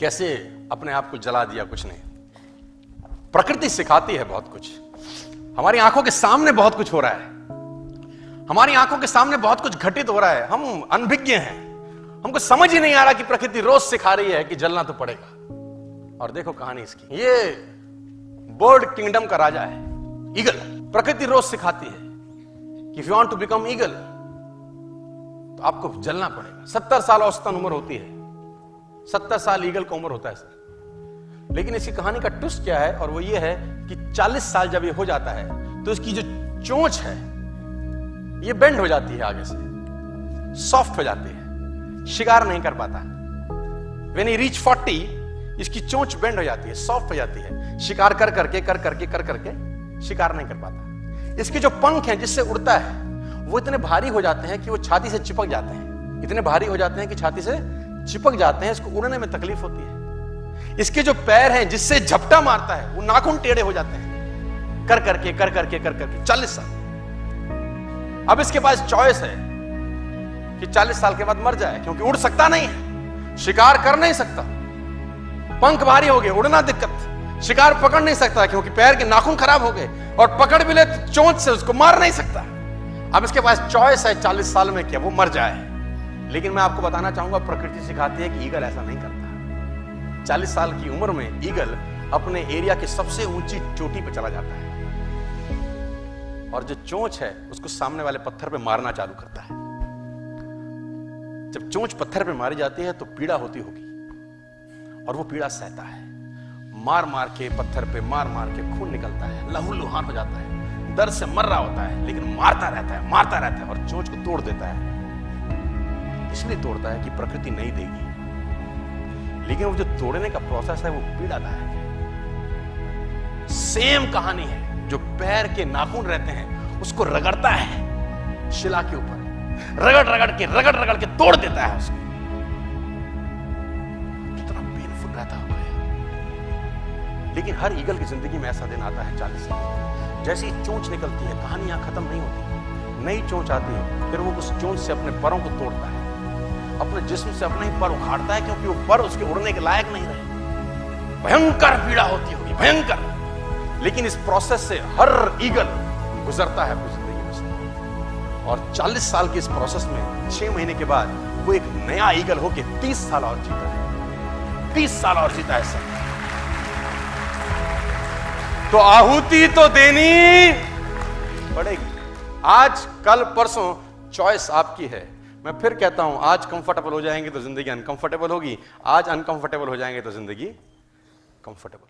कैसे अपने आप को जला दिया कुछ नहीं। प्रकृति सिखाती है बहुत कुछ। हमारी आंखों के सामने बहुत कुछ हो रहा है, हमारी आंखों के सामने बहुत कुछ घटित हो रहा है, हम अनभिज्ञ हैं, हमको समझ ही नहीं आ रहा कि प्रकृति रोज सिखा रही है कि जलना तो पड़ेगा। और देखो कहानी इसकी, ये बर्ड किंगडम का राजा है ईगल। प्रकृति रोज सिखाती है कि if you want to become eagle तो आपको जलना पड़ेगा। 70 साल औसतन उम्र होती है, 70 साल ईगल का उम्र होता है सर। लेकिन इसकी कहानी का ट्विस्ट क्या है, और वो ये है कि 40 साल जब ये हो जाता है तो इसकी जो चोंच है ये बेंड हो जाती है, आगे से सॉफ्ट हो जाती है, शिकार नहीं कर पाता। When he reach 40 इसकी चोंच बेंड हो जाती है, सॉफ्ट हो जाती है, शिकार कर करके शिकार नहीं कर पाता। इसके जो पंख हैं जिससे उड़ता है वो इतने भारी हो जाते हैं कि वो छाती से चिपक जाते हैं, इतने भारी हो जाते हैं कि छाती से चिपक जाते हैं, इसको उड़ने में तकलीफ होती है। इसके जो पैर हैं जिससे झपटा मारता है वो नाखून टेढ़े हो जाते हैं, कर करके 40 साल। अब इसके पास चॉइस है कि 40 साल के बाद मर जाए, क्योंकि उड़ सकता नहीं है, शिकार कर नहीं सकता, पंख भारी हो गए, उड़ना दिक्कत, शिकार पकड़ नहीं सकता क्योंकि पैर के नाखून खराब हो गए, और पकड़ भी ले तो चोंच से उसको मार नहीं सकता। अब इसके पास चॉइस है 40 साल में क्या वो मर जाए। लेकिन मैं आपको बताना चाहूंगा, प्रकृति सिखाती है कि ईगल ऐसा नहीं करता। 40 साल की उम्र में ईगल अपने एरिया की सबसे ऊंची चोटी पर चला जाता है और जो चोंच है उसको सामने वाले पत्थर पे मारना चालू करता है। जब चोंच पत्थर पे मारी जाती है तो पीड़ा होती होगी, और वो पीड़ा सहता है, मार मार के पत्थर पे मार के खून निकलता है, लहूलुहान हो जाता है, दर्द से मर रहा होता है, लेकिन मारता रहता है और चोंच को तोड़ देता है। इसलिए तोड़ता है कि प्रकृति नहीं देगी, लेकिन वो जो तोड़ने का प्रोसेस है वो पीड़ादायक है। सेम कहानी है, जो पैर के नाखून रहते हैं उसको रगड़ता है शिला के ऊपर, रगड़ के तोड़ देता है उसको। कितना पेनफुल रहता होगा। लेकिन हर ईगल की जिंदगी में ऐसा दिन आता है 40 साल, जैसे ही चोंच निकलती है कहानी यहां खत्म नहीं होती, नई चोंच आती है, फिर वो उस चोंच से अपने परों को तोड़ता है, अपने जिस्म से अपने ही पर उखाड़ता है, क्योंकि वो पर उसके उड़ने के लायक नहीं रहे। भयंकर पीड़ा होती होगी, भयंकर। लेकिन इस प्रोसेस से हर ईगल गुजरता है अपनी जिंदगी में से, और 40 साल की इस प्रोसेस में 6 महीने के बाद वो एक नया ईगल होके 30 साल और जीता है, 30 साल और जीता है सर। तो आहुति तो देनी पड़ेगी। आज कल परसों चॉइस आपकी है। मैं फिर कहता हूं, आज कंफर्टेबल हो जाएंगे तो जिंदगी अनकंफर्टेबल होगी, आज अनकंफर्टेबल हो जाएंगे तो जिंदगी कंफर्टेबल।